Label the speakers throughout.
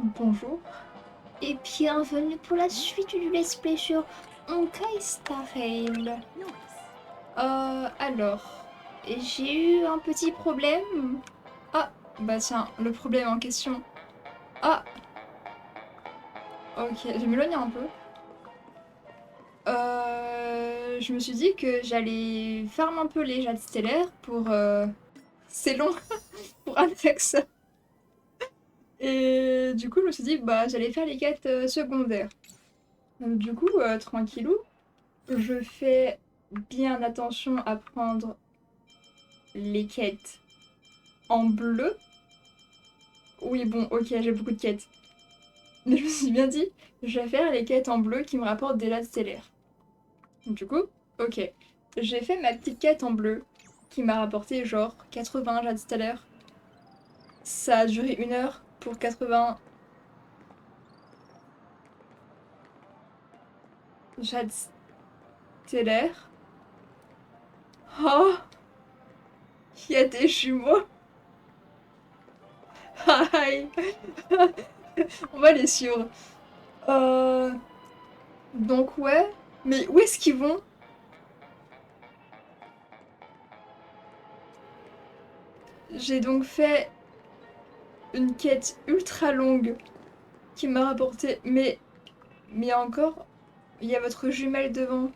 Speaker 1: Bonjour et bienvenue pour la suite du let's play sur Honkai Star Rail. Alors, j'ai eu un petit problème. Ah, bah tiens, le problème en question. Ah, ok, je vais m'éloigner un peu. Je me suis dit que j'allais farm un peu les jades stellaires pour... C'est long pour Alex. Et du coup, je me suis dit, bah j'allais faire les quêtes secondaires. Donc du coup, tranquillou. Je fais bien attention à prendre les quêtes en bleu. Oui, bon, ok, j'ai beaucoup de quêtes. Mais je me suis bien dit, je vais faire les quêtes en bleu qui me rapportent des jades stellaires. Du coup, ok. J'ai fait ma petite quête en bleu qui m'a rapporté genre 80 jades stellaires. Ça a duré 1 heure pour 80 jades stellaires. Oh, il y a des jumeaux. Aïe. On va les suivre. Euh... Donc ouais, mais où est-ce qu'ils vont? J'ai donc fait une quête ultra longue qui m'a rapporté... Mais encore, il y a votre jumelle devant.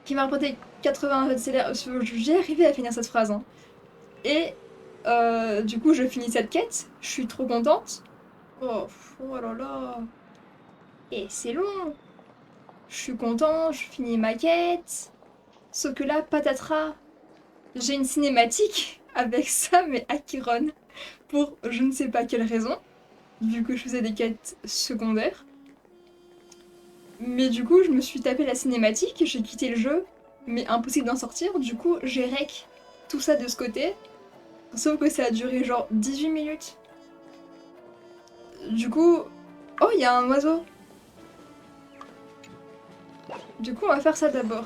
Speaker 1: Qui m'a rapporté 80 best-sellers. J'ai arrivé à finir cette phrase. Hein. Et du coup, je finis cette quête. Je suis trop contente. Oh, oh là là. Et c'est long. Je suis content, je finis ma quête. Sauf que là, patatras, j'ai une cinématique avec ça, mais Achéron. Pour je ne sais pas quelle raison. Vu que je faisais des quêtes secondaires. Mais du coup, je me suis tapé la cinématique, j'ai quitté le jeu, mais impossible d'en sortir. Du coup, j'ai rec tout ça de ce côté. Sauf que ça a duré genre 18 minutes. Du coup... Oh, il y a un oiseau. Du coup, on va faire ça d'abord.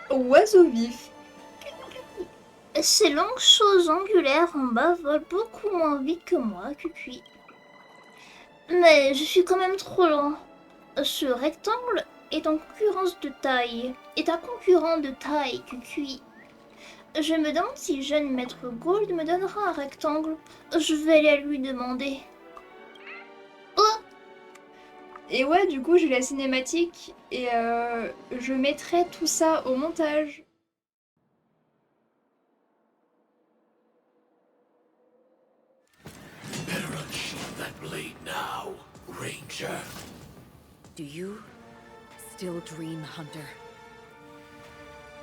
Speaker 1: Oiseau vif.
Speaker 2: Ces longues choses angulaires en bas volent beaucoup moins vite que moi, Cucuy. Mais je suis quand même trop lent. Ce rectangle est en concurrence de taille. Est un concurrent de taille, Cucuy. Je me demande si jeune maître Gold me donnera un rectangle. Je vais aller lui demander. Oh!
Speaker 1: Et ouais, du coup, j'ai la cinématique et je mettrai tout ça au montage.
Speaker 3: Now, Ranger.
Speaker 4: Do you still dream, Hunter?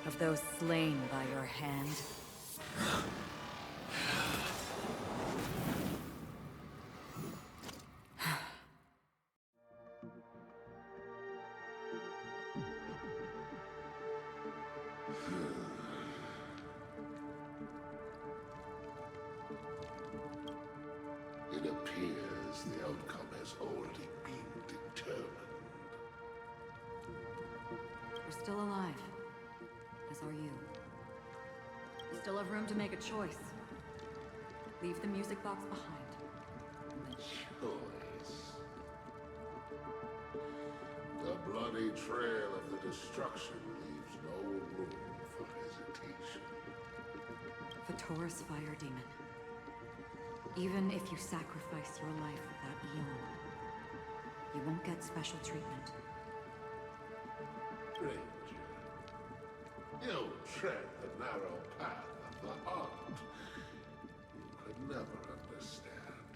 Speaker 4: Of those slain by your hand?
Speaker 3: It appears the outcome has already been determined.
Speaker 4: We're still alive, as are you. You still have room to make a choice. Leave the music box behind.
Speaker 3: Choice. The bloody trail of the destruction leaves no room for hesitation.
Speaker 4: Vatora's fire demon. Even if you sacrifice your life for that eon, you won't get special treatment.
Speaker 3: Ranger, you tread the narrow path of the heart. You could never understand.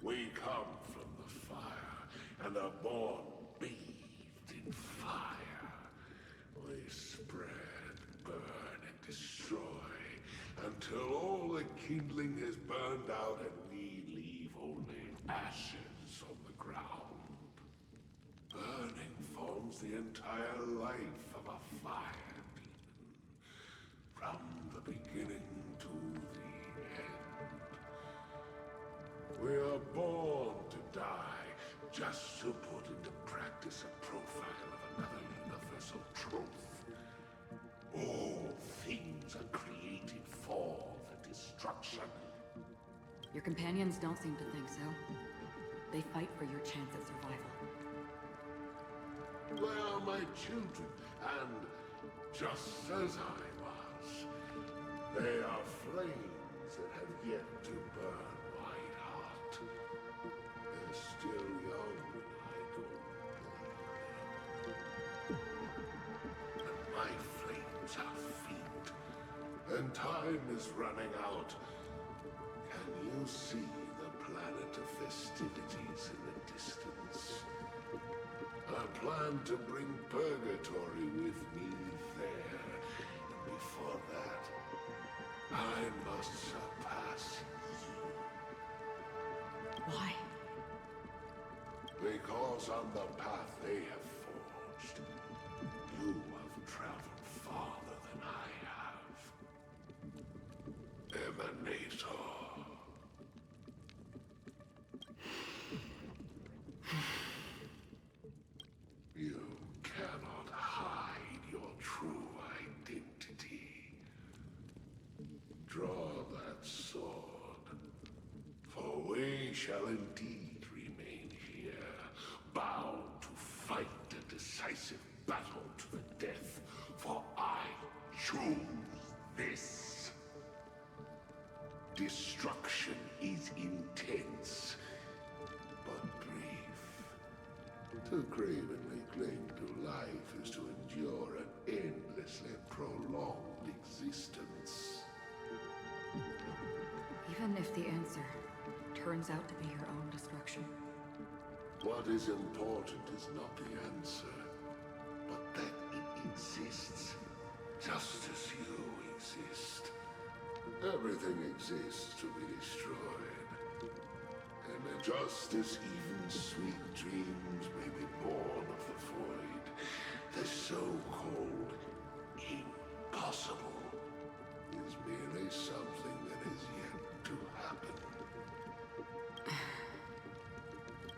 Speaker 3: We come from the fire, and are born bathed in fire. We spread, burn, and destroy, until all the kindling is burned out and we leave only ashes on the ground. Burning forms the entire life of a fire demon, from the beginning to the end. We are born to die, just to put into practice a profile of another universe.
Speaker 4: Your companions don't seem to think so. They fight for your chance at survival.
Speaker 3: They are my children, and just as I was, they are flames that have yet to burn my heart. They're still young when I go play. And my flames are faint, and time is running out. Can you see the planet of festivities in the distance? I plan to bring purgatory with me there. And before that, I must surpass you.
Speaker 4: Why?
Speaker 3: Because on the path they have forged, you have traveled farther than I have. Emanator. You cannot hide your true identity. Draw that sword, for we shall indeed remain here, bound to fight a decisive battle to the death, for I choose this. Destruction is intense, but brief. To cravenly cling to life is to endure an endlessly prolonged existence.
Speaker 4: Even if the answer turns out to be your own destruction.
Speaker 3: What is important is not the answer, but that it exists, just as you exist. Everything exists to be destroyed. And just as even sweet dreams may be born of the void, the so-called impossible is merely something that is yet to happen.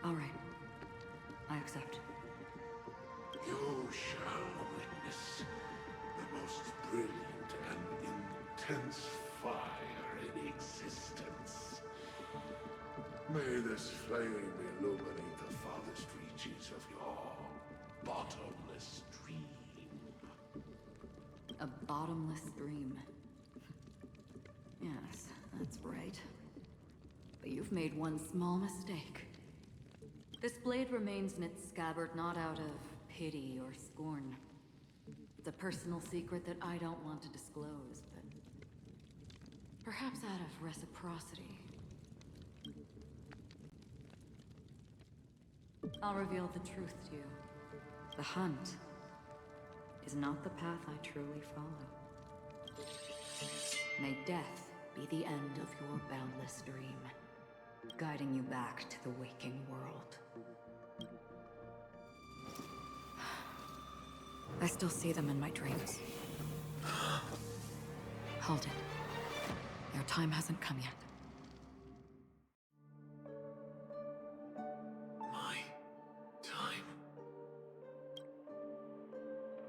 Speaker 4: All right. I accept.
Speaker 3: You shall witness the most brilliant and intense fire in existence. May this flame illuminate the farthest reaches of your bottomless dream.
Speaker 4: A bottomless dream. Yes, that's right. But you've made one small mistake. This blade remains in its scabbard not out of pity or scorn. It's a personal secret that I don't want to disclose, but perhaps out of reciprocity. I'll reveal the truth to you. The hunt is not the path I truly follow. May death be the end of your boundless dream, guiding you back to the waking world. I still see them in my dreams. Hold it. Your time hasn't come yet.
Speaker 3: My time?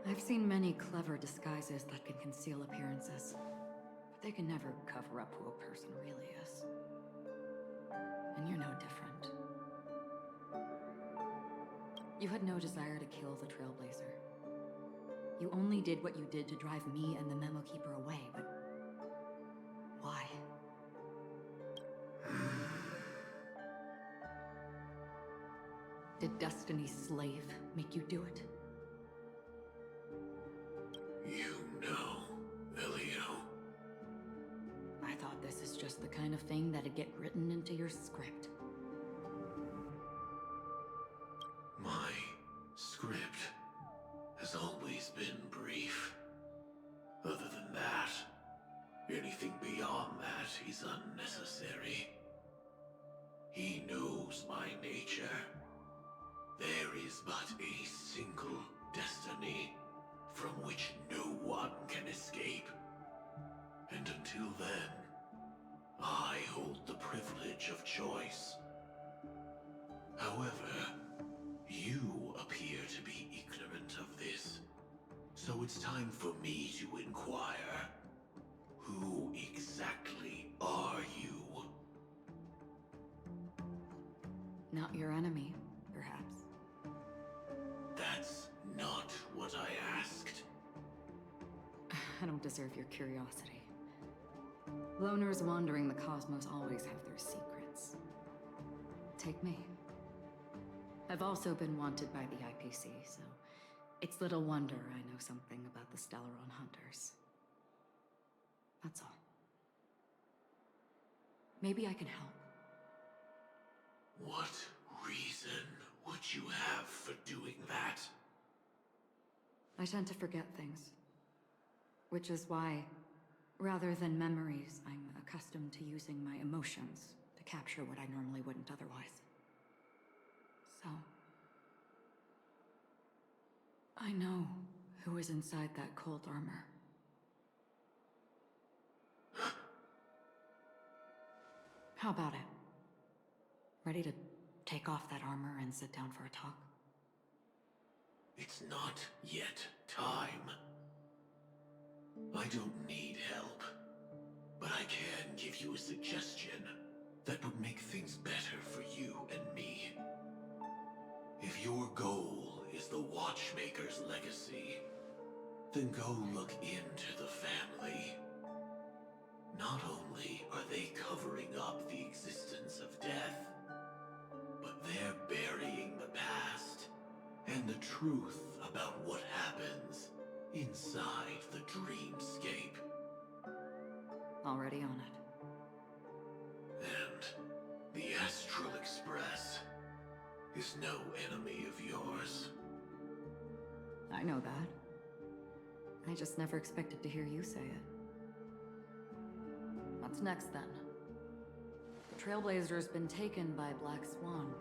Speaker 4: I've seen many clever disguises that can conceal appearances, but they can never cover up who a person really is. And you're no different. You had no desire to kill the Trailblazer. You only did what you did to drive me and the Memo Keeper away, but why? Did Destiny's slave make you do it?
Speaker 3: You know, Elio.
Speaker 4: I thought this is just the kind of thing that'd get written into your script.
Speaker 3: My script has always been brief. Other than that, anything beyond that is unnecessary. He knows my nature. There is but a single destiny from which no one can escape. And until then, I hold the privilege of choice. However, you appear to be ignorant of this, so it's time for me to inquire. Who exactly are you?
Speaker 4: Not your enemy, perhaps.
Speaker 3: That's not what I asked.
Speaker 4: I don't deserve your curiosity. Loners wandering the cosmos always have their secrets. Take me. I've also been wanted by the IPC, so it's little wonder I know something about the Stellaron Hunters. That's all. Maybe I can help.
Speaker 3: What reason would you have for doing that?
Speaker 4: I tend to forget things. Which is why, rather than memories, I'm accustomed to using my emotions to capture what I normally wouldn't otherwise. So... I know who is inside that cold armor. How about it? Ready to take off that armor and sit down for a talk?
Speaker 3: It's not yet time. I don't need help, but I can give you a suggestion that would make things better for you and me. If your goal is the Watchmaker's legacy, then go look into the family. Not only are they covering up the existence of death, but they're burying the past and the truth about what happens inside the dreamscape.
Speaker 4: Already on it.
Speaker 3: And the Astral Express is no enemy of yours.
Speaker 4: I know that. I just never expected to hear you say it. What's next, then? The Trailblazer's been taken by Black Swan.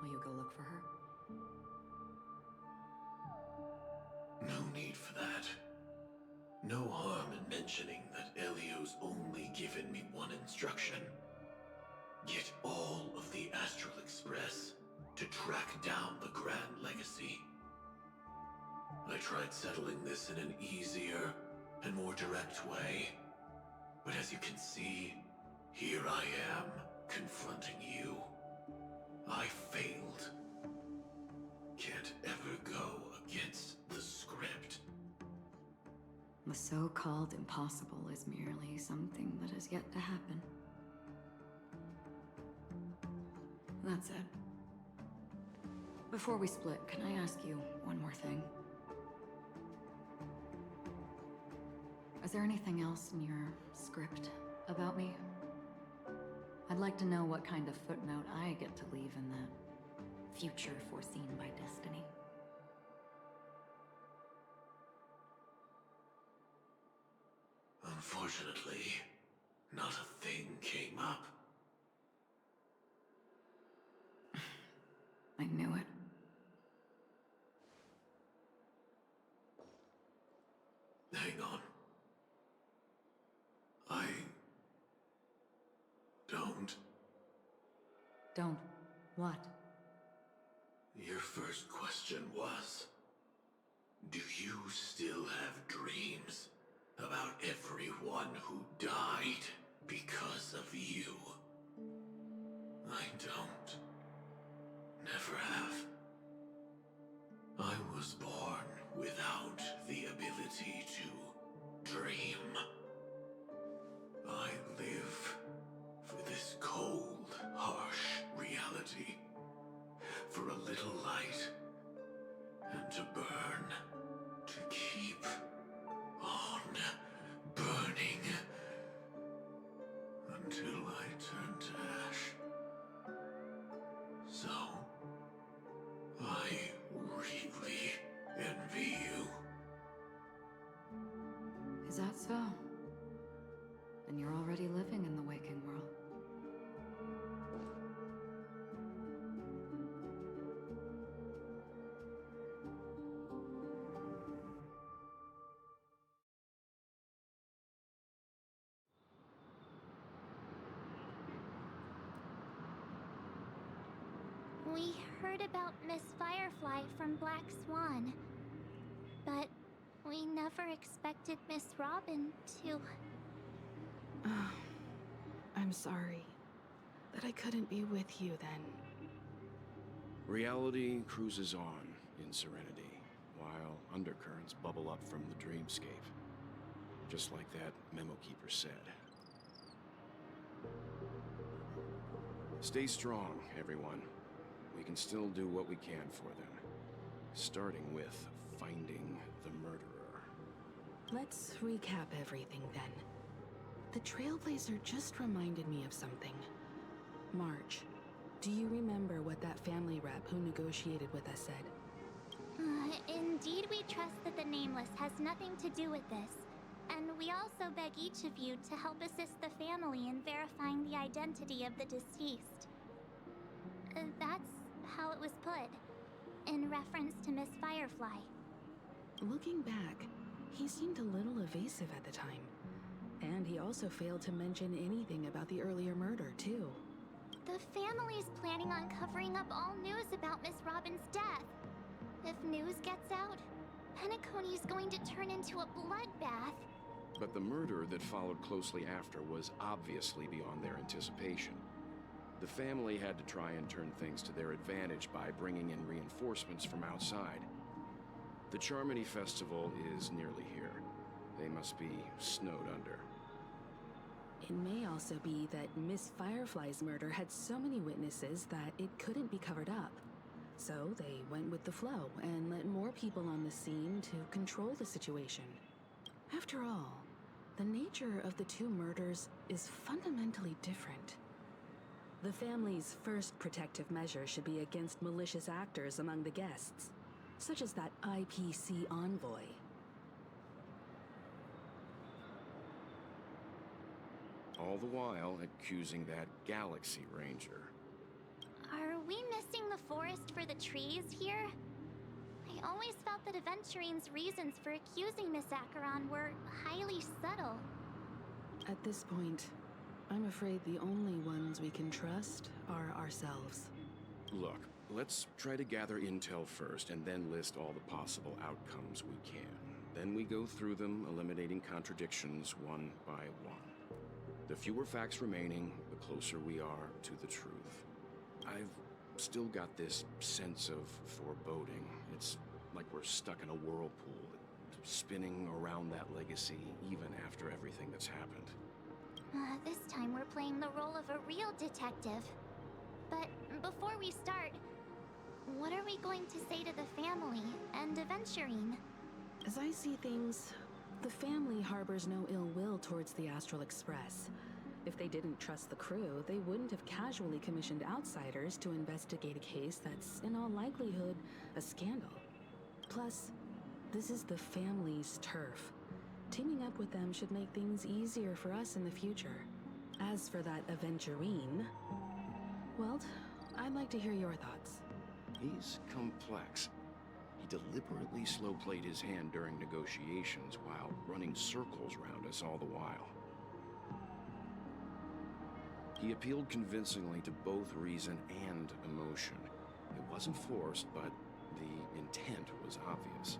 Speaker 4: Will you go look for her?
Speaker 3: No need for that. No harm in mentioning that Elio's only given me one instruction. Get all of the Astral Express to track down the Grand Legacy. I tried settling this in an easier and more direct way, but as you can see, here I am, confronting you. I failed. Can't ever go against the script.
Speaker 4: The so-called impossible is merely something that has yet to happen. That's it. Before we split, can I ask you one more thing? Is there anything else in your script about me? I'd like to know what kind of footnote I get to leave in that future foreseen by destiny.
Speaker 3: Unfortunately, not a thing came up.
Speaker 4: I knew it.
Speaker 3: Hang on. I don't.
Speaker 4: Don't. What?
Speaker 3: Your first question was, do you still have dreams about everyone who died because of you? I don't. Never have. I was born without the ability to dream. I live for this cold, harsh reality. For a little light, and to burn, to keep on burning, until I turn to ash. So, I really envy you.
Speaker 4: Is that so? Then you're already living in the waking world.
Speaker 2: We heard about Miss Firefly from Black Swan, but we never expected Miss Robin to...
Speaker 5: I'm sorry that I couldn't be with you then. Reality cruises on in serenity, while undercurrents bubble up from the dreamscape. Just like that memo keeper said. Stay strong, everyone. We can still do what we can for them. Starting with finding the murderer.
Speaker 6: Let's recap everything then. The Trailblazer just reminded me of something. March, do you remember what that family rep who negotiated with us said?
Speaker 7: Indeed, we trust that the Nameless has nothing to do with this. And we also beg each of you to help assist the family in verifying the identity of the deceased. That's how it was put, in reference to Miss Firefly.
Speaker 6: Looking back, he seemed a little evasive at the time. And he also failed to mention anything about the earlier murder, too.
Speaker 7: The family's planning on covering up all news about Miss Robin's death. If news gets out, Penacony's going to turn into a bloodbath.
Speaker 5: But the murder that followed closely after was obviously beyond their anticipation. The family had to try and turn things to their advantage by bringing in reinforcements from outside. The Charmony Festival is nearly here. They must be snowed under.
Speaker 6: It may also be that Miss Firefly's murder had so many witnesses that it couldn't be covered up. So they went with the flow and let more people on the scene to control the situation. After all, the nature of the two murders is fundamentally different. The family's first protective measure should be against malicious actors among the guests, such as that IPC envoy.
Speaker 5: All the while accusing that Galaxy Ranger.
Speaker 7: Are we missing the forest for the trees here? I always felt that Aventurine's reasons for accusing Miss Achéron were highly subtle.
Speaker 6: At this point, I'm afraid the only ones we can trust are ourselves.
Speaker 5: Look, let's try to gather intel first and then list all the possible outcomes we can. Then we go through them, eliminating contradictions one by one. The fewer facts remaining, the closer we are to the truth. I've still got this sense of foreboding. It's like we're stuck in a whirlpool, spinning around that legacy even after everything that's happened.
Speaker 7: This time we're playing the role of a real detective. But before we start, what are we going to say to the family and Aventurine?
Speaker 6: As I see things, the family harbors no ill will towards the Astral Express. If they didn't trust the crew, they wouldn't have casually commissioned outsiders to investigate a case that's, in all likelihood, a scandal. Plus, this is the family's turf. Teaming up with them should make things easier for us in the future. As for that Aventurine, well, I'd like to hear your thoughts.
Speaker 5: He's complex. He deliberately slow-played his hand during negotiations while running circles around us all the while. He appealed convincingly to both reason and emotion. It wasn't forced, but the intent was obvious.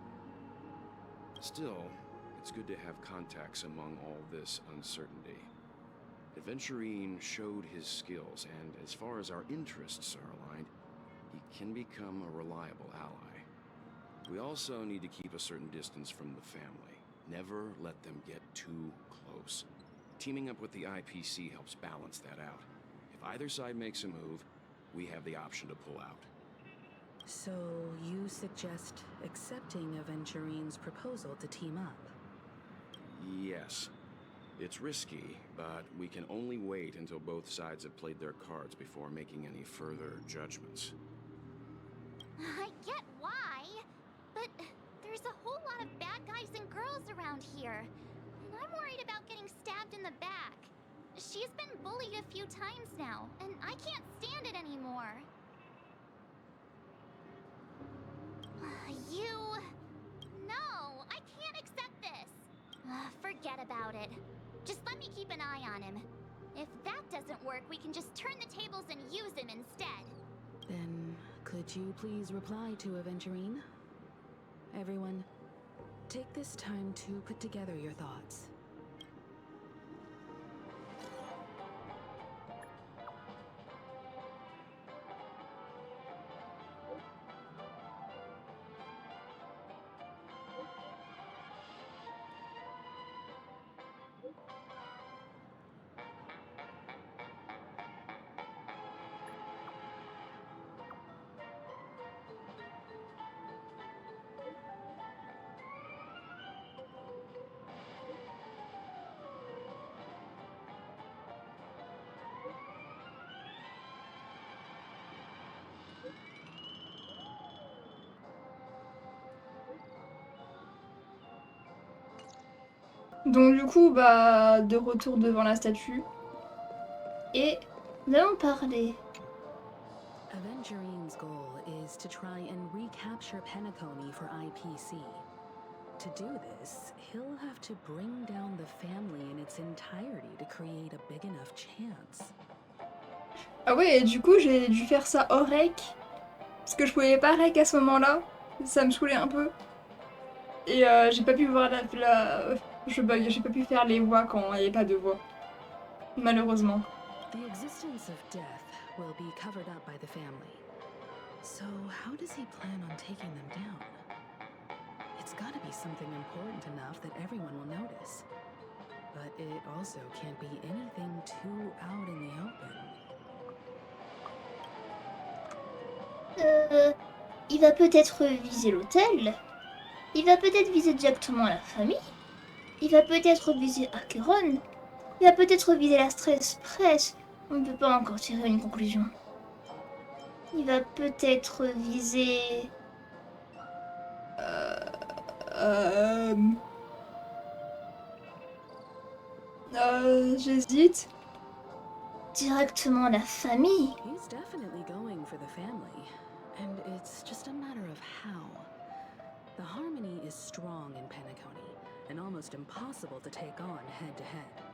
Speaker 5: Still, it's good to have contacts among all this uncertainty. Aventurine showed his skills, and as far as our interests are aligned, he can become a reliable ally. We also need to keep a certain distance from the family. Never let them get too close. Teaming up with the IPC helps balance that out. If either side makes a move, we have the option to pull out.
Speaker 6: So you suggest accepting Aventurine's proposal to team up?
Speaker 5: Yes. It's risky, but we can only wait until both sides have played their cards before making any further judgments.
Speaker 7: I get why, but there's a whole lot of bad guys and girls around here. And I'm worried about getting stabbed in the back. She's been bullied a few times now, and I can't stand it anymore. You... No, I can't accept this. Forget about it. Just let me keep an eye on him. If that doesn't work, we can just turn the tables and use him instead.
Speaker 6: Then, could you please reply to Aventurine? Everyone, take this time to put together your thoughts.
Speaker 1: Donc du coup, bah, de retour devant la statue.
Speaker 2: Et nous allons parler.
Speaker 6: Aventurine's goal is to try and recapture Penacony for IPC. To do this, he'll have to bring down the family in its entirety to create a big enough chance.
Speaker 1: Ah ouais, et du coup, j'ai dû faire ça hors rec. Parce que je pouvais pas rec à ce moment-là. Ça me saoulait un peu. Et j'ai pas pu voir je bug, j'ai pas pu faire les voix quand il n'y avait pas de voix. Malheureusement.
Speaker 6: The existence of death will be covered up by the family. So how does he plan on taking them down? It's gotta be something important enough that everyone will notice. But it also can't be anything too out in the open.
Speaker 2: Il va peut-être viser l'hôtel. Il va peut-être viser directement la famille. Il va peut-être viser Achéron. Il va peut-être viser la Stress Press. On ne peut pas encore tirer une conclusion. Il va peut-être viser...
Speaker 1: J'hésite.
Speaker 2: directement la famille.
Speaker 6: He's definitely going for the family, and it's just a matter of how. The harmony is strong in Penacony, and almost impossible to take on head-to-head.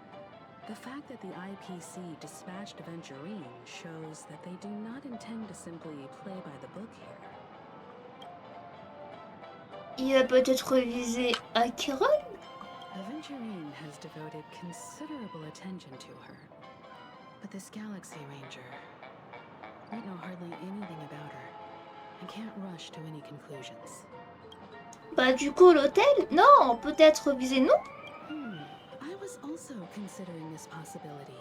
Speaker 6: The fact that the IPC dispatched Aventurine shows that they do not intend to simply play by the book here.
Speaker 2: Il va peut-être viser Achéron.
Speaker 6: Aventurine has devoted considerable attention to her. But this Galaxy Ranger, I know hardly anything about her. I can't rush to any conclusions.
Speaker 2: Bah du coup l'hôtel? Non, peut-être viser nous?
Speaker 6: I was also considering this possibility.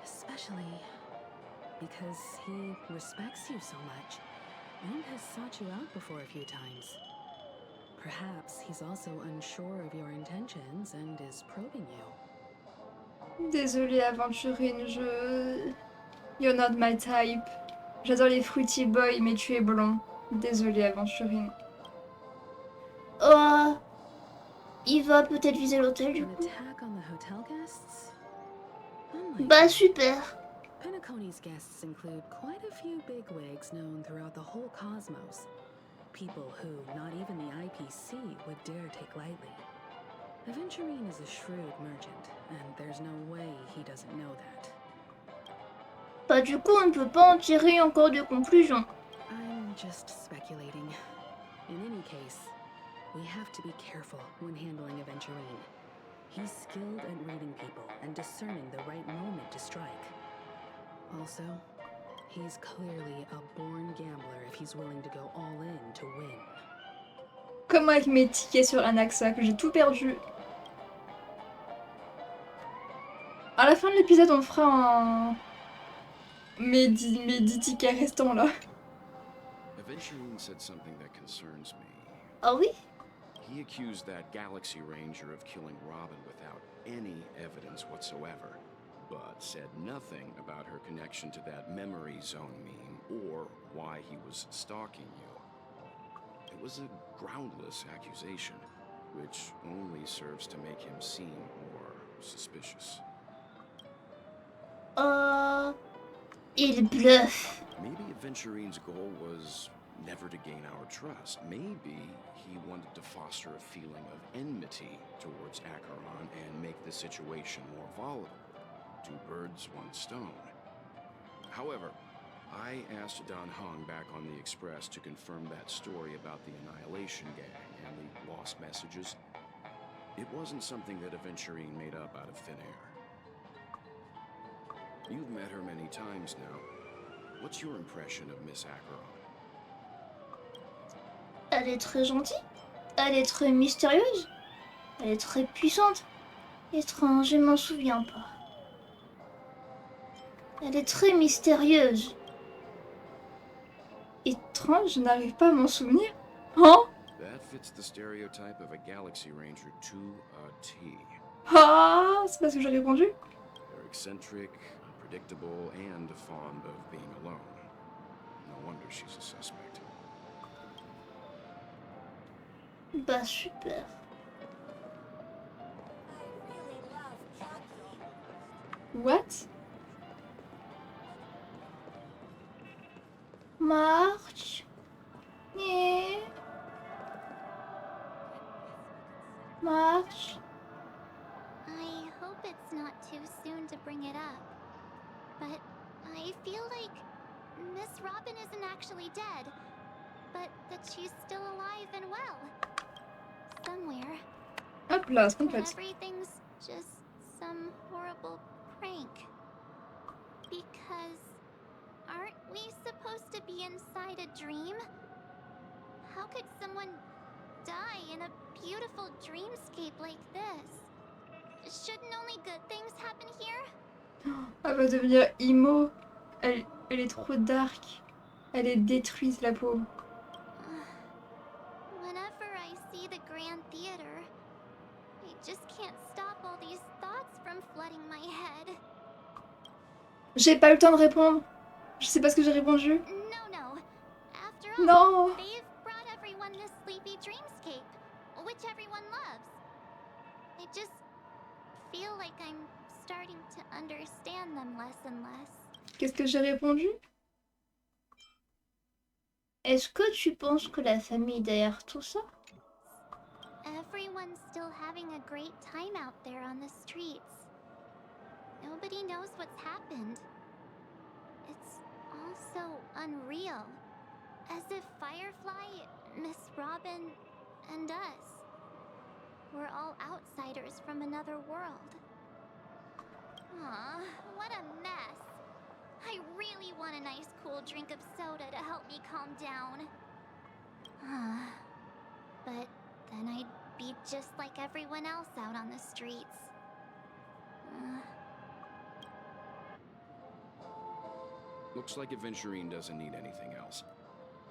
Speaker 6: Especially because he respects you so much and has sought you out before a few times. Perhaps he's also unsure of your intentions and is probing you.
Speaker 1: Désolée, Aventurine, You're not my type. J'adore les fruity boys, mais tu es blond. Désolée, Aventurine.
Speaker 2: Oh, il va peut-être viser l'hôtel du
Speaker 6: An
Speaker 2: coup.
Speaker 6: attack on the hotel guests? Unlikely.
Speaker 2: Bah super.
Speaker 6: Penacony's guests include quite a few bigwigs known throughout the whole cosmos. People who not even the IPC would dare take lightly. Aventurine is a shrewd merchant, and there's no way he doesn't know that.
Speaker 2: Bah du coup on ne peut pas en tirer encore de conclusion.
Speaker 6: I'm just speculating. In any case, we have to be careful when handling Aventurine. He's skilled at reading people and discerning the right moment to strike. Also, he's clearly a born gambler if he's willing to go all in to win.
Speaker 1: Comme avec mes tickets sur Anaxa, que j'ai tout perdu. À la fin de l'épisode, on fera un... mes 10 tickets restants là.
Speaker 5: Aventurine said something that concerns me.
Speaker 2: Ah oui?
Speaker 5: He accused that Galaxy Ranger of killing Robin without any evidence whatsoever, but said nothing about her connection to that memory zone meme or why he was stalking you. It was a groundless accusation, which only serves to make him seem more suspicious.
Speaker 2: Il bluffe.
Speaker 5: Maybe Aventurine's goal was never to gain our trust. Maybe he wanted to foster a feeling of enmity towards Achéron and make the situation more volatile. Two birds, one stone. However, I asked Don Hung back on the Express to confirm that story about the Annihilation Gang and the lost messages. It wasn't something that Aventurine made up out of thin air. You've met her many times now. What's your impression of Miss Achéron?
Speaker 2: Elle est très gentille. Elle est très mystérieuse. Elle est très puissante. Étrange, je m'en souviens pas. Elle est très mystérieuse.
Speaker 1: Étrange, je n'arrive pas à m'en souvenir. Hein?
Speaker 5: That fits the stereotype of a Galaxy Ranger to a T.
Speaker 1: Ah, c'est parce que j'ai répondu.
Speaker 5: They're eccentric, unpredictable, and fond of being alone. No wonder she's a suspect.
Speaker 2: Bah super.
Speaker 1: What?
Speaker 2: Marche. Yeah. Marche.
Speaker 7: I hope it's not too soon to bring it up. But I feel like Miss Robin isn't actually dead, but that she's still alive and well. Somewhere.
Speaker 1: Hop là, c'est
Speaker 7: That
Speaker 1: complète.
Speaker 7: everything's just some horrible prank. Because aren't we supposed to be inside a dream? How could someone die in a beautiful dreamscape like this? Shouldn't only good things happen here?
Speaker 1: Elle va devenir emo. Elle est trop dark. Elle est détruite, la pauvre.
Speaker 7: Whenever I see the Grand Theater, I just can't stop all these thoughts from flooding my head.
Speaker 1: J'ai pas eu le temps de répondre. Je sais pas ce que j'ai répondu.
Speaker 7: No. After all,
Speaker 1: Non.
Speaker 7: they've brought everyone this sleepy dreamscape, which everyone loves. I just feel like I'm starting to understand them less and less.
Speaker 1: Qu'est-ce que j'ai répondu?
Speaker 2: Est-ce que tu penses que la famille est derrière tout ça?
Speaker 7: Everyone's still having a great time out there on the streets. Nobody knows what's happened. It's all so unreal. As if Firefly, Miss Robin, and us were all outsiders from another world. Aw, what a mess. I really want a nice cool drink of soda to help me calm down. But then I'd be just like everyone else out on the streets.
Speaker 5: Looks like Adventurine doesn't need anything else.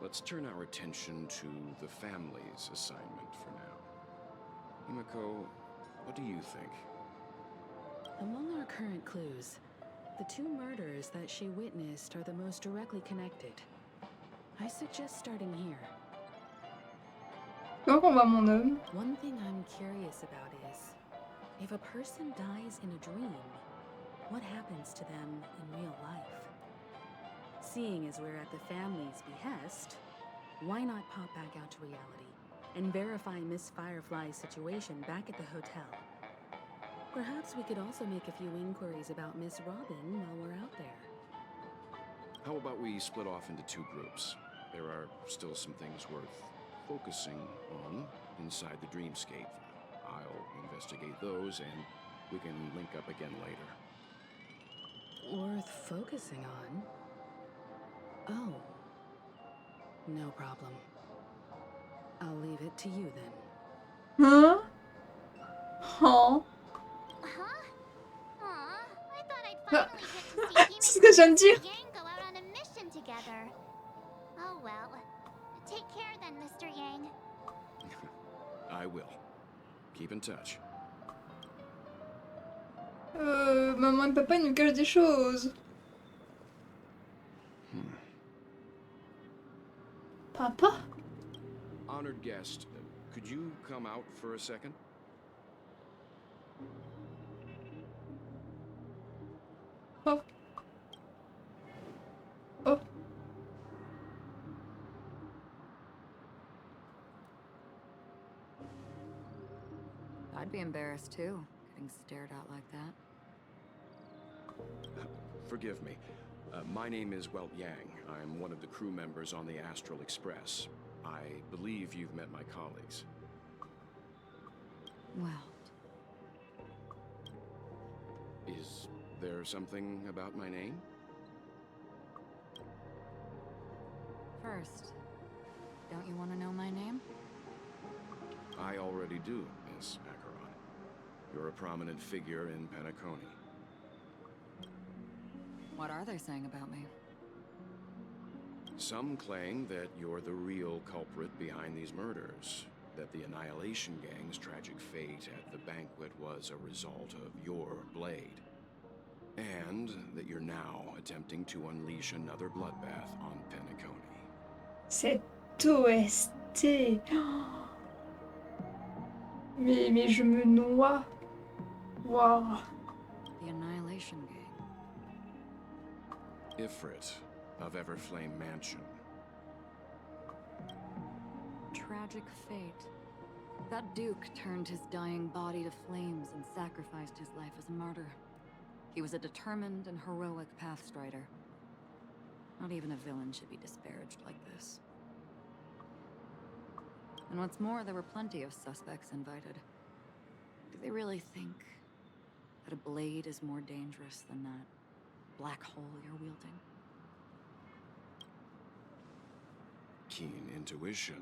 Speaker 5: Let's turn our attention to the family's assignment for now. Himiko, what do you think?
Speaker 6: Among our current clues, the two murders that she witnessed are the most directly connected. I suggest starting here.
Speaker 1: Comment on voit mon homme?
Speaker 6: One thing I'm curious about is, if a person dies in a dream, what happens to them in real life? Seeing as we're at the family's behest, why not pop back out to reality and verify Miss Firefly's situation back at the hotel? Perhaps we could also make a few inquiries about Miss Robin while we're out there.
Speaker 5: How about we split off into two groups? There are still some things worth focusing on inside the dreamscape. I'll investigate those and we can link up again later.
Speaker 6: Worth focusing on? Oh. No problem. I'll leave it to you then.
Speaker 1: Hein? Oh.
Speaker 7: Huh? Aw, I thought I'd finally get to see
Speaker 1: C'est ce que je viens de dire.
Speaker 7: Himiko and Yang go out on a mission together. Oh well. Take care then, Mr. Yang.
Speaker 5: I will. Keep in touch.
Speaker 1: Maman et papa ils nous cachent des choses.
Speaker 2: Papa?
Speaker 5: Honored guest, could you come out for a second?
Speaker 1: Oh. Oh.
Speaker 4: I'd be embarrassed too, getting stared at like that.
Speaker 5: Forgive me. My name is Welt Yang. I'm one of the crew members on the Astral Express. I believe you've met my colleagues.
Speaker 4: Well,
Speaker 5: Is there something about my name?
Speaker 4: first, don't you want to know my name?
Speaker 5: I already do, Miss Achéron. You're a prominent figure in Penacony.
Speaker 4: What are they saying about me?
Speaker 5: Some claim that you're the real culprit behind these murders, that the Annihilation Gang's tragic fate at the banquet was a result of your blade, and that you're now attempting to unleash another bloodbath on Penacony.
Speaker 1: Cette OST. Oh. Mais je me noie. Waouh.
Speaker 4: The Annihilation Isolation gang.
Speaker 5: Ifrit of Everflame Mansion.
Speaker 4: Tragic fate. That Duke turned his dying body to flames and sacrificed his life as a martyr. He was a determined and heroic pathstrider. Not even a villain should be disparaged like this. And what's more, there were plenty of suspects invited. Do they really think that a blade is more dangerous than that black hole you're wielding?
Speaker 5: Keen intuition.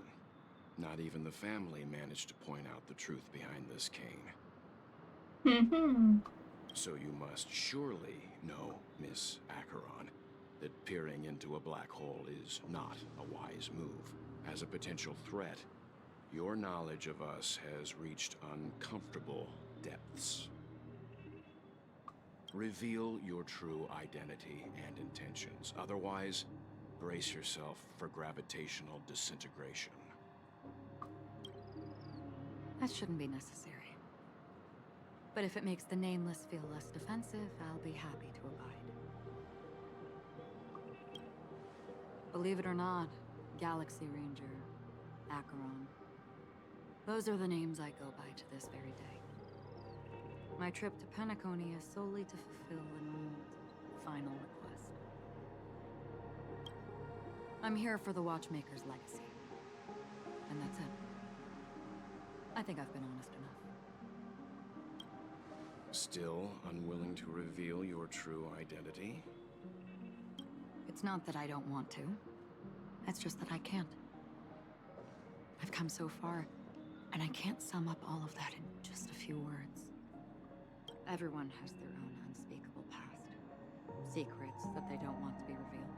Speaker 5: Not even the family managed to point out the truth behind this cane. So you must surely know, Miss Achéron, that peering into a black hole is not a wise move. As a potential threat, your knowledge of us has reached uncomfortable depths. Reveal your true identity and intentions. Otherwise, brace yourself for gravitational disintegration.
Speaker 4: That shouldn't be necessary. But if it makes the Nameless feel less defensive, I'll be happy to abide. Believe it or not, Galaxy Ranger, Achéron, those are the names I go by to this very day. My trip to Penacony is solely to fulfill an old, final request. I'm here for the Watchmaker's legacy. And that's it. I think I've been honest enough.
Speaker 5: Still unwilling to reveal your true identity?
Speaker 4: It's not that I don't want to. It's just that I can't. I've come so far, and I can't sum up all of that in just a few words. Everyone has their own unspeakable past. Secrets that they don't want to be revealed.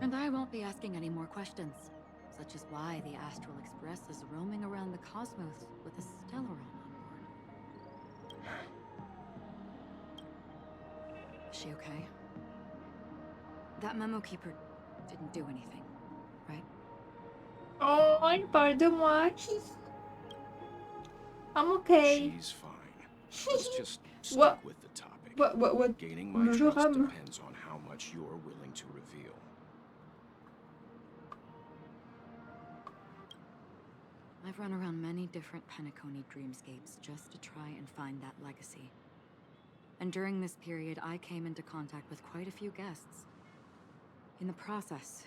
Speaker 4: And I won't be asking any more questions, such as why the Astral Express is roaming around the cosmos with a Stellaron on board. Is she okay? That memo keeper didn't do anything, right?
Speaker 1: Oh, il parle de moi. I'm okay.
Speaker 5: She's fine. Let's just stick
Speaker 1: What?
Speaker 5: with the topic.
Speaker 1: What?
Speaker 5: Gaining my
Speaker 1: Le
Speaker 5: trust
Speaker 1: rame.
Speaker 5: depends on how much you're willing to reveal.
Speaker 4: I've run around many different Penacony dreamscapes just to try and find that legacy. And during this period, I came into contact with quite a few guests. In the process,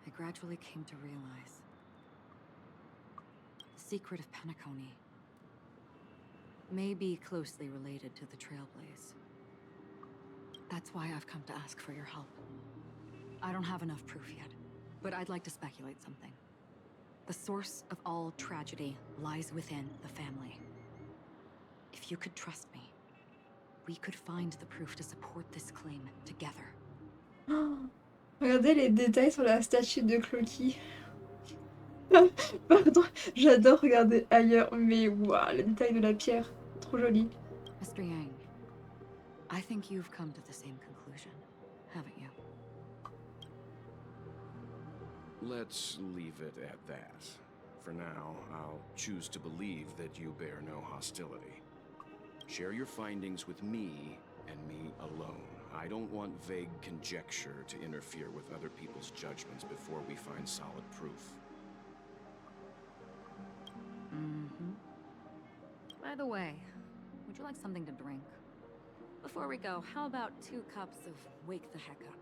Speaker 4: I gradually came to realize the secret of Penacony may be closely related to the Trailblaze. That's why I've come to ask for your help. I don't have enough proof yet, but I'd like to speculate something. The source of all tragedy lies within the family. If you could trust me, we could find the proof to support this claim together.
Speaker 1: Regardez les détails sur la statue de Cloaky. Pardon, j'adore regarder ailleurs, mais waouh, les détails de la pierre, trop joli.
Speaker 4: Mr. Yang, I think you've come to the same conclusion, haven't you?
Speaker 5: Let's leave it at that. For now, I'll choose to believe that you bear no hostility. Share your findings with me and me alone. I don't want vague conjecture to interfere with other people's judgments before we find solid proof.
Speaker 4: By the way, would you like something to drink? Before we go, how about 2 cups of Wake the Heck Up?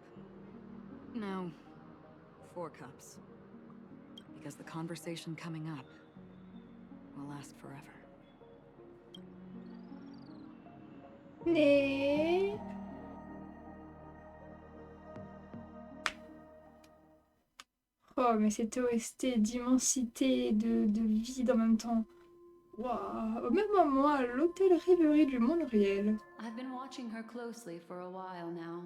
Speaker 4: No, 4 cups. Because the conversation coming up will last forever.
Speaker 1: Mais... Oh, mais cette OST d'immensité, de vide en même temps. Waouh, même à moi, l'hôtel rêverie du monde réel.
Speaker 8: I've been watching her closely for a while now,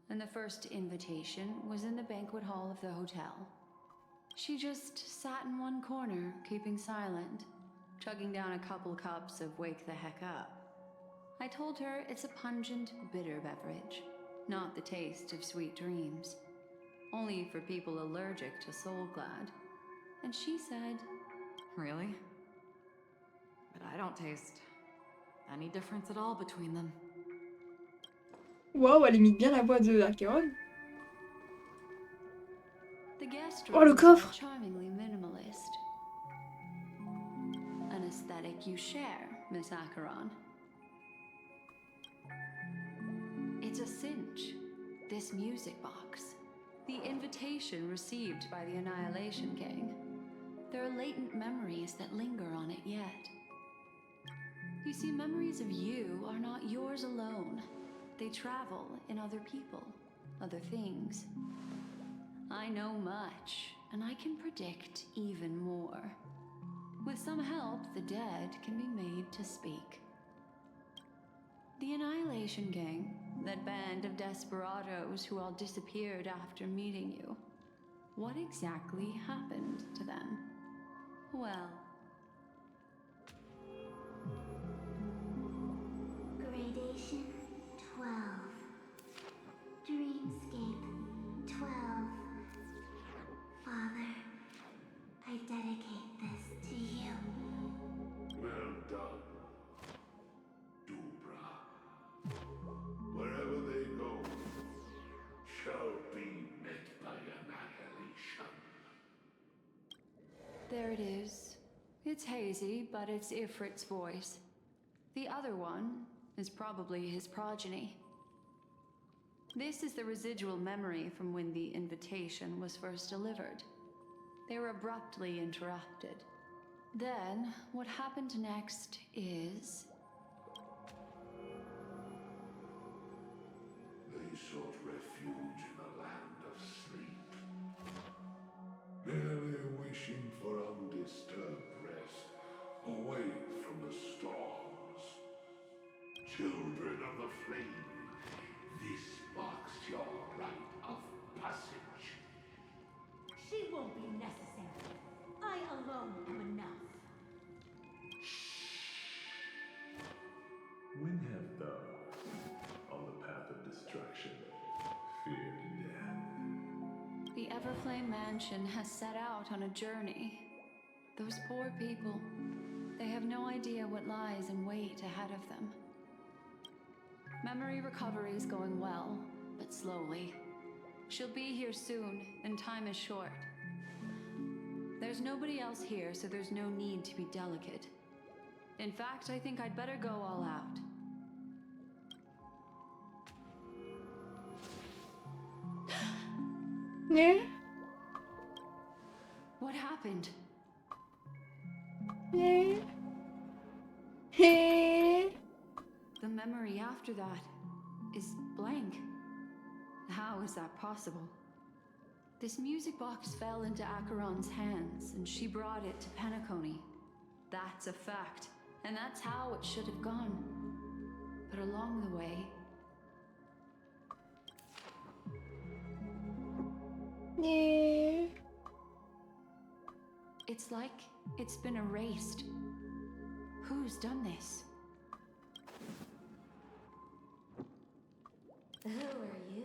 Speaker 8: and the first invitation was in the banquet hall of the hotel. She just sat in one corner, keeping silent, chugging down a couple cups of Wake the Heck Up. I told her it's a pungent, bitter beverage, not the taste of sweet dreams. Only for people allergic to Soul Glad. And she said,
Speaker 4: Really? But I don't taste any difference at all between them.
Speaker 1: Waouh, elle imite bien la voix de Achéron.
Speaker 8: The guest
Speaker 1: Oh, le
Speaker 8: rooms are
Speaker 1: coffre.
Speaker 8: charmingly minimalist. An aesthetic you share, Miss Achéron. It's a cinch. This music box. The invitation received by the Annihilation Gang. There are latent memories that linger on it yet. You see, memories of you are not yours alone. They travel in other people, other things. I know much, and I can predict even more. With some help, the dead can be made to speak. The Annihilation Gang, that band of desperados who all disappeared after meeting you. What exactly happened to them? Well...
Speaker 7: Gradation 12. Dreamscape 12. Father, I dedicate this to you.
Speaker 3: Well done, Dubra. Wherever they go, shall be met by annihilation.
Speaker 8: There it is. It's hazy, but it's Ifrit's voice. The other one is probably his progeny. This is the residual memory from when the invitation was first delivered. They were abruptly interrupted. Then, what happened next is...
Speaker 3: They sought refuge in a land of sleep, merely wishing for undisturbed rest, away from the storms. Children of the flame, this marks your rite of passage.
Speaker 9: She won't be necessary. I alone am enough.
Speaker 10: When have thou, on the path of destruction, feared death?
Speaker 8: The Everflame Mansion has set out on a journey. Those poor people, they have no idea what lies in wait ahead of them. Memory recovery is going well, but slowly. She'll be here soon, and time is short. There's nobody else here, so there's no need to be delicate. In fact, I think I'd better go all out.
Speaker 1: Yeah.
Speaker 8: What happened?
Speaker 1: Yeah. Hey.
Speaker 8: The memory after that is blank. How is that possible? This music box fell into Achéron's hands, and she brought it to Penacony. That's a fact, and that's how it should have gone. But along the way...
Speaker 1: Yeah.
Speaker 8: It's like it's been erased. Who's done this?
Speaker 9: Who are you?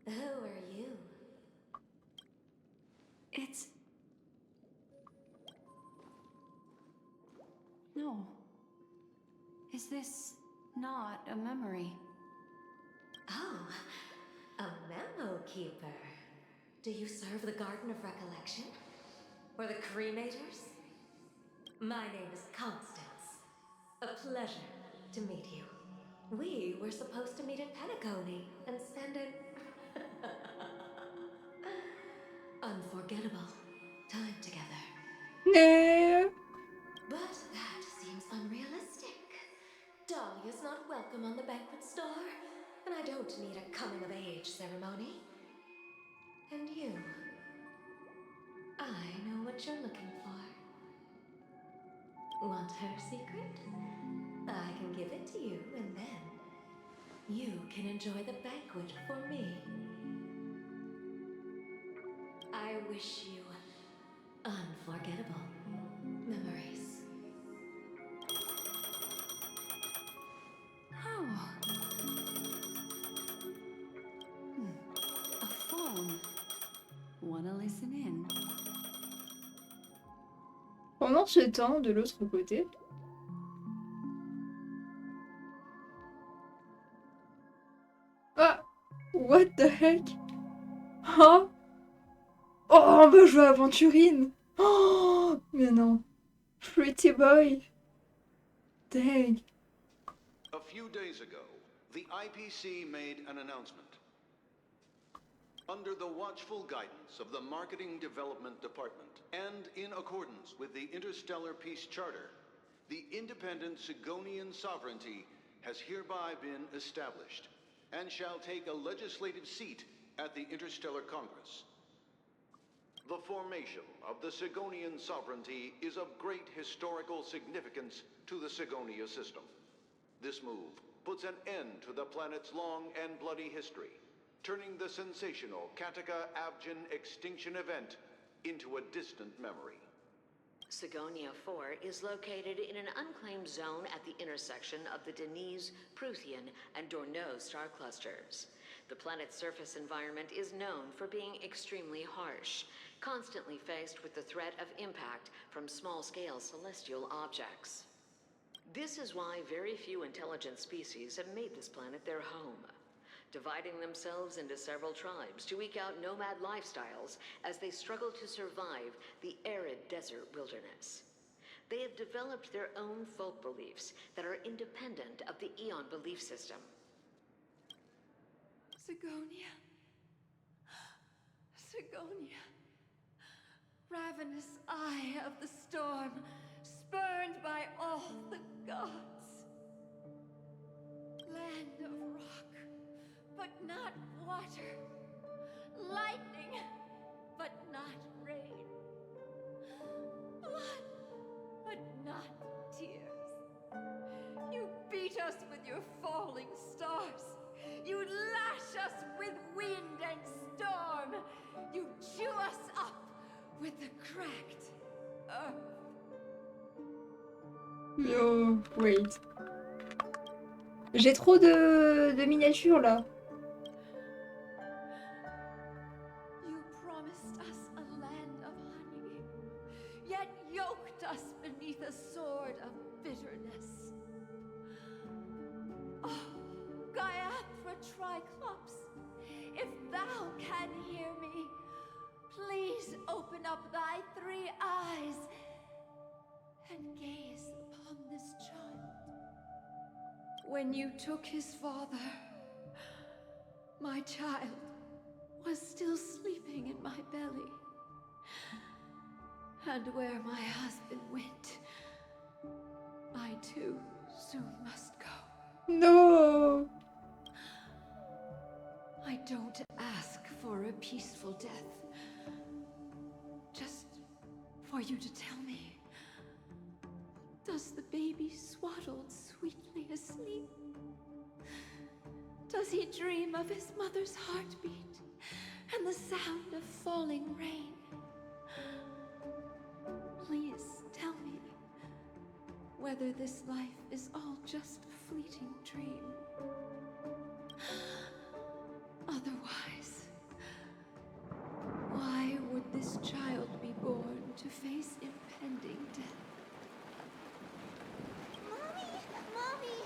Speaker 9: Who are you?
Speaker 8: It's... No. Is this not a memory?
Speaker 9: Oh, a memo keeper. Do you serve the Garden of Recollection? Or the Cremators? My name is Constance. A pleasure to meet you. We were supposed to meet at Penacony and spend an unforgettable time together.
Speaker 1: No.
Speaker 9: But that seems unrealistic. Dahlia's not welcome on the banquet store, and I don't need a coming-of-age ceremony. And you, I know what you're looking for. Want her secret? I can give it to you, and then you can enjoy the banquet for me. I wish you unforgettable memories.
Speaker 8: Oh. A phone. Wanna listen in?
Speaker 1: Pendant ce temps, de l'autre côté. What the heck? Hein? Oh, on va jouer à Aventurine. Oh, mais non. Pretty boy. Dang.
Speaker 11: A few days ago, the IPC made an announcement. Under the watchful guidance of the Marketing Development Department, and in accordance with the Interstellar Peace Charter, the independent Sigonian sovereignty has hereby been established, and shall take a legislative seat at the Interstellar Congress. The formation of the Sigonian sovereignty is of great historical significance to the Sigonia system. This move puts an end to the planet's long and bloody history, turning the sensational Kataka-Abjin extinction event into a distant memory.
Speaker 12: Sigonia 4 is located in an unclaimed zone at the intersection of the Denise, Prothean, and Dorneau star clusters. The planet's surface environment is known for being extremely harsh, constantly faced with the threat of impact from small-scale celestial objects. This is why very few intelligent species have made this planet their home, dividing themselves into several tribes to eke out nomad lifestyles as they struggle to survive the arid desert wilderness. They have developed their own folk beliefs that are independent of the Eon belief system.
Speaker 8: Sigonia. Sigonia. Ravenous eye of the storm, spurned by all the gods. Land of rock, but not water. Lightning, but not rain. Blood, but not tears. You beat us with your falling stars. You lash us with wind and storm. You chew us up with the cracked earth.
Speaker 1: Yo, wait. J'ai trop de miniatures là.
Speaker 8: You promised us a land of honey, yet yoked us beneath a sword of bitterness. Oh, Gaiathra Triclops, if thou can hear me, please open up thy 3 eyes and gaze upon this child. When you took his father, my child was still sleeping in my belly. And where my husband went, I too soon must go.
Speaker 1: No.
Speaker 8: I don't ask for a peaceful death. Just for you to tell me, does the baby swaddled sweetly asleep? Does he dream of his mother's heartbeat and the sound of falling rain? Please tell me whether this life is all just a fleeting dream. Otherwise, why would this child be born to face impending death?
Speaker 7: Mommy!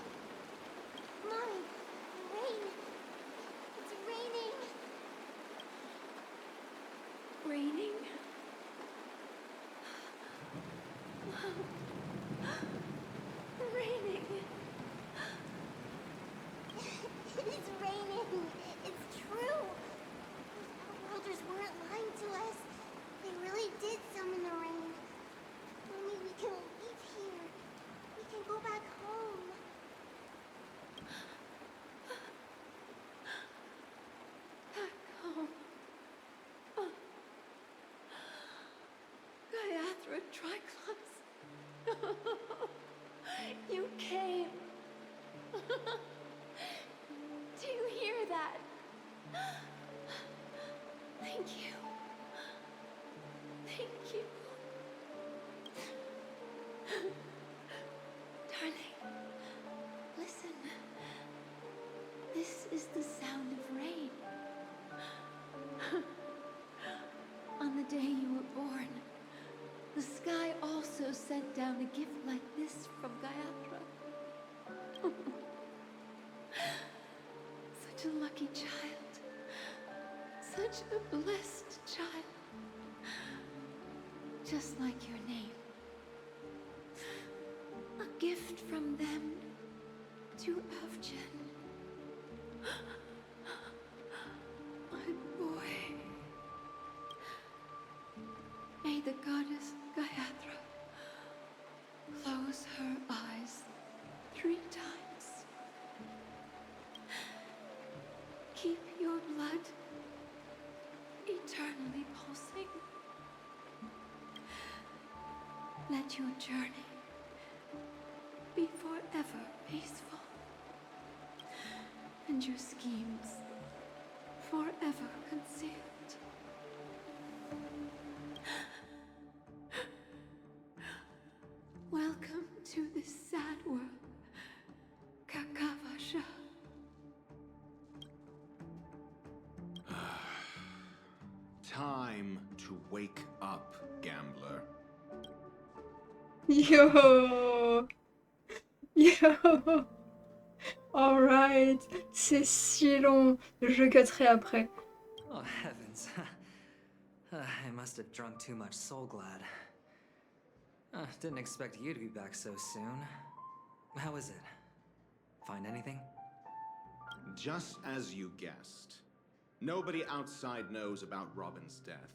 Speaker 7: Mommy! Rain! It's raining!
Speaker 8: Raining? Raining!
Speaker 7: It's raining! It's true! Those outworlders weren't lying to us. They really did summon the rain. Mommy, we can leave here. We can go back home.
Speaker 8: Back home. Gaiathra Triclops. You came. Do you hear that? Thank you. Thank you. Darling, listen. This is the sound of rain. On the day you were born, the sky all Such a blessed child. Just like your name. A gift from them to Avjen. My boy. May the goddess Gayatri close her eyes 3 times. Keep your blood eternally pulsing. Let your journey be forever peaceful, and your schemes forever concealed. Welcome to this sad world, Kakavasha.
Speaker 5: Time to wake up, gambler.
Speaker 1: Yo! Yo! Alright, c'est si long. Je cutterai après.
Speaker 13: Oh, heavens. I must have drunk too much Soul Glad. Didn't expect you to be back so soon. How is it? Find anything?
Speaker 5: Just as you guessed. Nobody outside knows about Robin's death.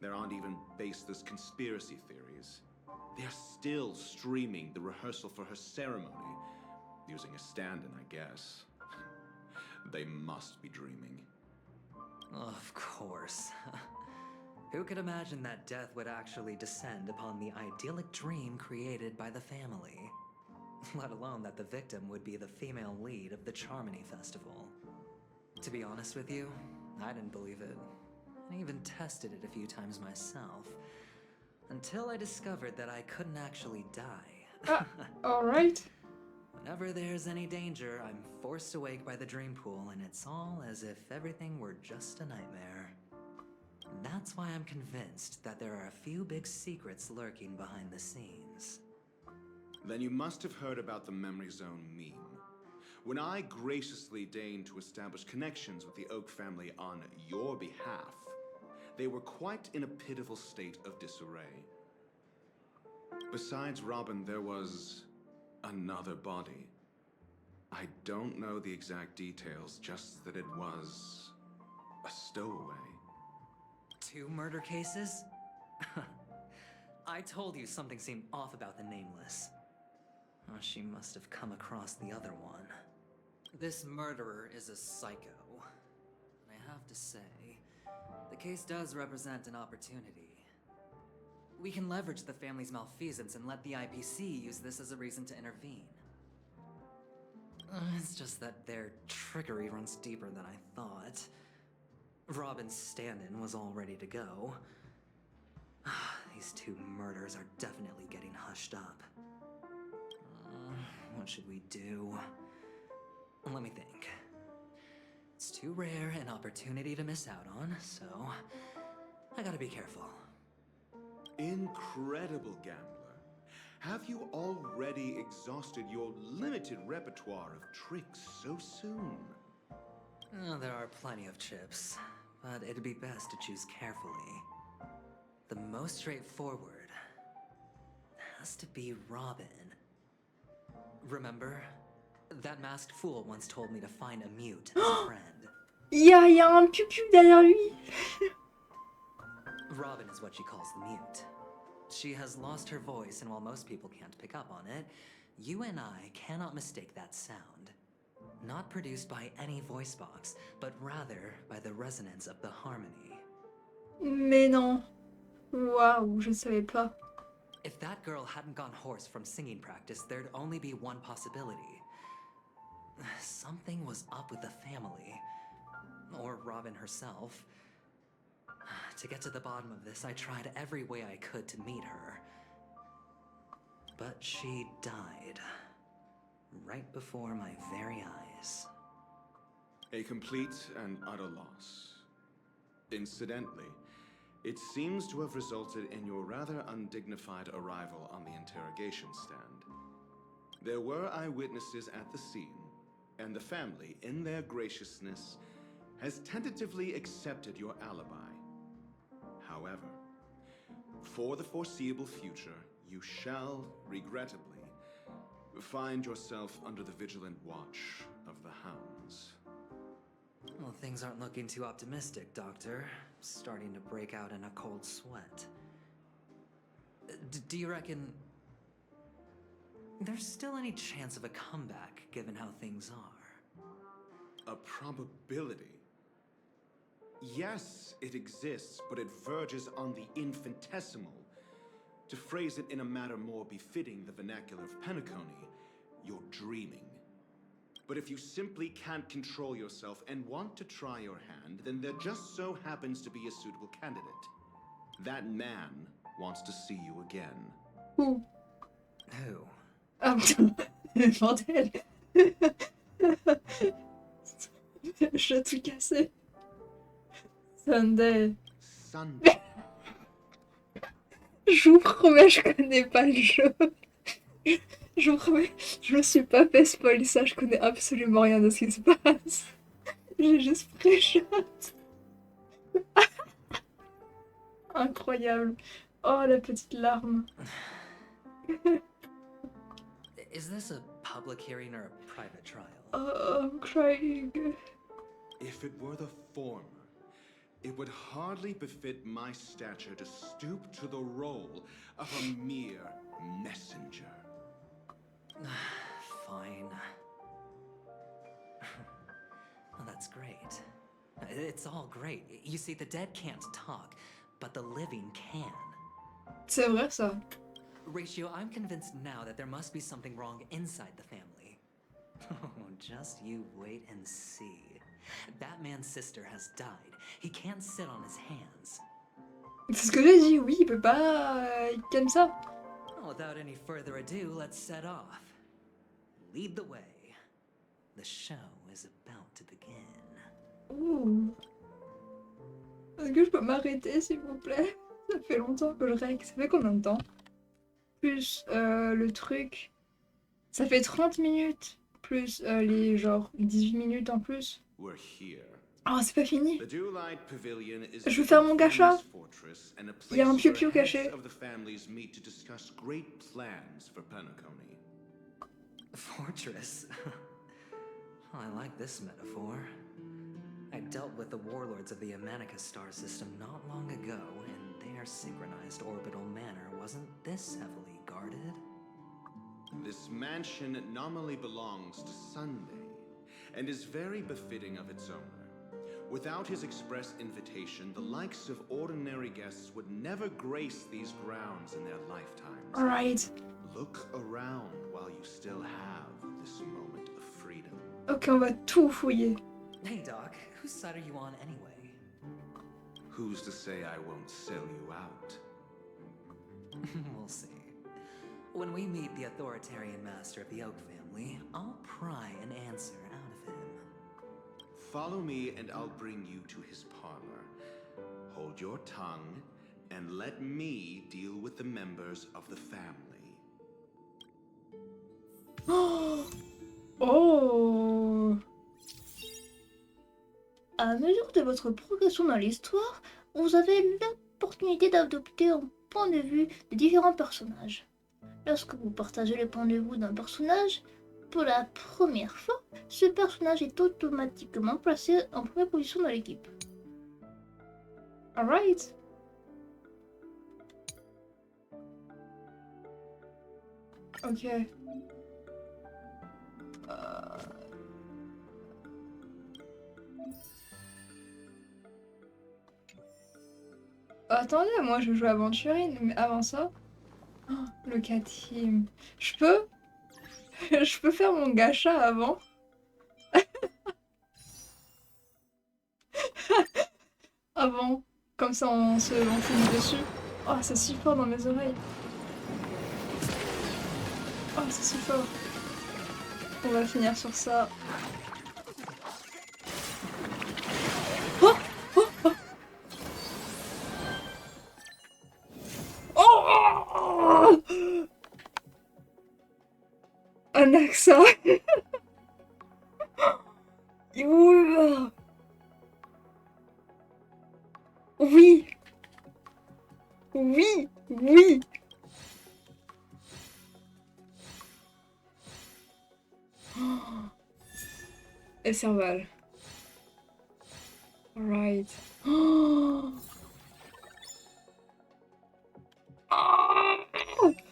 Speaker 5: There aren't even baseless conspiracy theories. They're still streaming the rehearsal for her ceremony, using a stand-in, I guess. They must be dreaming.
Speaker 13: Of course. Who could imagine that death would actually descend upon the idyllic dream created by the family? Let alone that the victim would be the female lead of the Charmony Festival. To be honest with you, I didn't believe it. I even tested it a few times myself. Until I discovered that I couldn't actually die.
Speaker 1: Alright.
Speaker 13: Whenever there's any danger, I'm forced awake by the dream pool, and it's all as if everything were just a nightmare. That's why I'm convinced that there are a few big secrets lurking behind the scenes.
Speaker 5: Then you must have heard about the Memory Zone meme. When I graciously deigned to establish connections with the Oak family on your behalf, they were quite in a pitiful state of disarray. Besides Robin, there was another body. I don't know the exact details, just that it was a stowaway.
Speaker 13: 2 murder cases? I told you something seemed off about the Nameless. Oh, she must have come across the other one. This murderer is a psycho. And I have to say, the case does represent an opportunity. We can leverage the family's malfeasance and let the IPC use this as a reason to intervene. It's just that their trickery runs deeper than I thought. Robin's stand-in was all ready to go. These 2 murders are definitely getting hushed up. What should we do? Let me think. It's too rare an opportunity to miss out on, so I gotta be careful.
Speaker 5: Incredible, gambler. Have you already exhausted your limited repertoire of tricks so soon?
Speaker 13: There are plenty of chips, but it'd be best to choose carefully. The most straightforward has to be Robin. Remember? That masked fool once told me to find a mute as a friend.
Speaker 1: Y a un piou-piou derrière lui.
Speaker 13: Robin is what she calls the mute. She has lost her voice, and while most people can't pick up on it, you and I cannot mistake that sound. Not produced by any voice box, but rather by the resonance of the harmony.
Speaker 1: Mais non. Waouh, je savais pas.
Speaker 13: If that girl hadn't gone hoarse from singing practice, there'd only be one possibility. Something was up with the family. Or Robin herself. To get to the bottom of this, I tried every way I could to meet her. But she died. Right before my very eyes.
Speaker 5: A complete and utter loss. Incidentally, it seems to have resulted in your rather undignified arrival on the interrogation stand. There were eyewitnesses at the scene, and the family, in their graciousness,
Speaker 14: has tentatively accepted your alibi. However, for the foreseeable future, you shall, regrettably, find yourself under the vigilant watch of the hounds.
Speaker 13: Well, things aren't looking too optimistic, Doctor. Starting to break out in a cold sweat. Do you reckon there's still any chance of a comeback, given how things are?
Speaker 14: A probability? Yes, it exists, but it verges on the infinitesimal. To phrase it in a manner more befitting the vernacular of Penacony, you're dreaming. But if you simply can't control yourself and want to try your hand, then there just so happens to be a suitable candidate. That man wants to see you again.
Speaker 1: Who?
Speaker 13: Who?
Speaker 1: Ah putain, bordel. Je vais tout casser. Sunday.
Speaker 14: Sunday.
Speaker 1: Je vous promets, je connais pas le jeu. Je vous promets, je me suis pas fait spoiler ça, je connais absolument rien de ce qui se passe. J'ai juste pré-shot. Incroyable. Oh, la petite larme.
Speaker 13: Is this a public hearing or a private trial?
Speaker 1: Oh, I'm crying.
Speaker 14: If it were the former, it would hardly befit my stature to stoop to the role of a mere messenger.
Speaker 13: Fine. Well, that's great. It's all great. You see, the dead can't talk, but the living can.
Speaker 1: C'est vrai ça.
Speaker 13: Ratio, I'm convinced now that there must be something wrong inside the family. Oh, just you wait and see. That man's sister has died. He can't sit on his hands.
Speaker 1: C'est ce que j'ai dit, oui, il peut pas... comme ça.
Speaker 13: Without any further ado, let's set off. Lead the way. The show is about to begin.
Speaker 1: Ouh. Est-ce que je peux m'arrêter, s'il vous plaît? Ça fait longtemps que je règle. Ça fait combien de temps? Plus le truc... Ça fait 30 minutes. Plus les genre 18 minutes en plus.
Speaker 14: We're here.
Speaker 1: Oh, c'est pas fini.
Speaker 14: The Dewlight Pavilion is
Speaker 1: Je veux faire mon gacha.
Speaker 14: fortress and a
Speaker 1: Il y a un
Speaker 14: place
Speaker 1: piou-piou
Speaker 14: where
Speaker 1: caché.
Speaker 14: heads of the families meet to discuss great plans for Penacony.
Speaker 13: Fortress? I like this metaphor. I dealt with the warlords of the Amanica star system not long ago, and their synchronized orbital manor wasn't this heavily guarded.
Speaker 14: This mansion nominally belongs to Sunday, and is very befitting of its owner. Without his express invitation, the likes of ordinary guests would never grace these grounds in their lifetimes.
Speaker 1: Alright.
Speaker 14: Look around while you still have this moment of freedom.
Speaker 1: Ok, on va tout fouiller.
Speaker 13: Hey, Doc, whose side are you on anyway?
Speaker 14: Who's to say I won't sell you out?
Speaker 13: We'll see. When we meet the authoritarian master of the Oak family, I'll pry an answer out of him.
Speaker 14: Follow me and I'll bring you to his parlor. Hold your tongue and let me deal with the members of the family.
Speaker 1: Oh. À mesure de votre progression dans l'histoire, vous avez l'opportunité d'adopter un point de vue de différents personnages. Lorsque vous partagez le point de vue d'un personnage, pour la première fois, ce personnage est automatiquement placé en première position dans l'équipe. Alright. Ok. Attendez, moi je joue aventurine, mais avant ça... Oh, le team. Je peux... Je peux faire mon gacha avant. Avant. Comme ça on finit dessus. Oh, c'est si fort dans mes oreilles. Oh, c'est si fort. On va finir sur ça. Oh, oh, oh. Oh, un accent. Oula. Oui. Et Serval. Alright.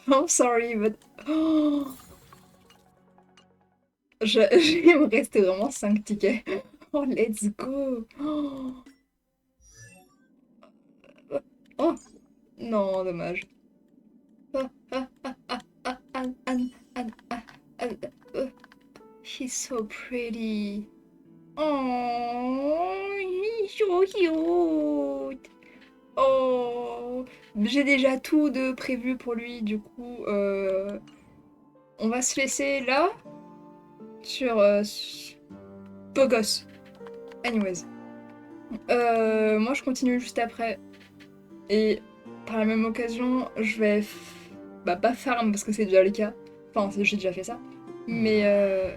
Speaker 1: I'm sorry, but... Il me restait vraiment 5 tickets. Oh, let's go. Oh, non, dommage. He's so pretty. Oh, he's so cute. Oh, j'ai déjà tout de prévu pour lui, du coup, on va se laisser là sur beau gosse. Anyways, moi je continue juste après et par la même occasion, je vais bah pas farm parce que c'est déjà le cas. Enfin, j'ai déjà fait ça, mais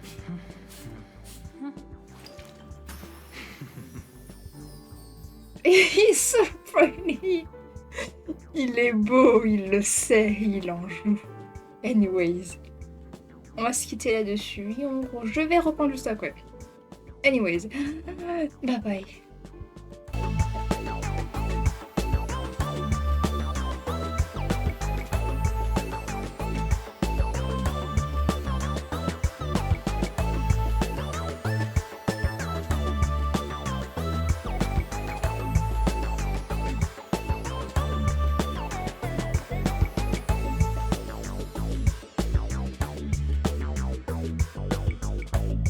Speaker 1: he's so pretty. Il est beau, il le sait, il en joue. Anyways, on va se quitter là-dessus. Je vais reprendre juste après. Anyways, bye bye.